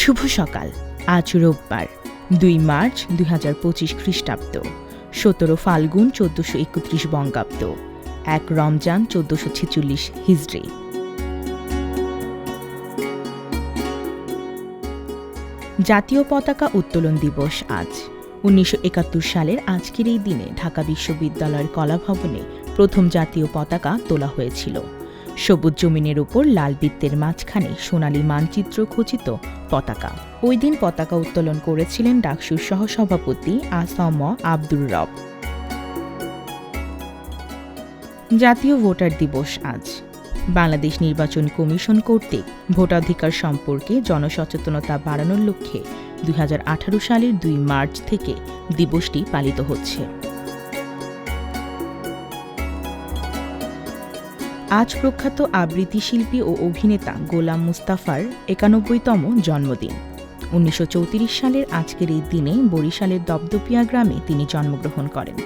শুভ সকাল। আজ রোববার 2 মার্চ 2025 খ্রিস্টাব্দ, 17 ফাল্গুন 1431 বঙ্গাব্দ, 1 রমজান 1446 হিজরি। জাতীয় পতাকা উত্তোলন দিবস আজ। 1971 সালের আজকের এই দিনে ঢাকা বিশ্ববিদ্যালয়ের কলাভবনে প্রথম জাতীয় পতাকা তোলা হয়েছিল। সবুজ জমিনের উপর লাল বৃত্তের মাঝখানে সোনালী মানচিত্র খচিত পতাকা। ওই দিন পতাকা উত্তোলন করেছিলেন ডাকসুর সহসভাপতি আ.স.ম. আব্দুর রব। জাতীয় ভোটার দিবস আজ। বাংলাদেশ নির্বাচন কমিশন কর্তৃক ভোটাধিকার সম্পর্কে জনসচেতনতা বাড়ানোর লক্ষ্যে 2018 সালের 2 মার্চ থেকে দিবসটি পালিত হচ্ছে। আজ প্রখ্যাত আবৃত্তি শিল্পী ও অভিনেতা গোলাম মুস্তাফার 91তম জন্মদিন। 1934 সালের আজকের এই দিনে বরিশালের দপদপিয়া গ্রামে তিনি জন্মগ্রহণ করেন।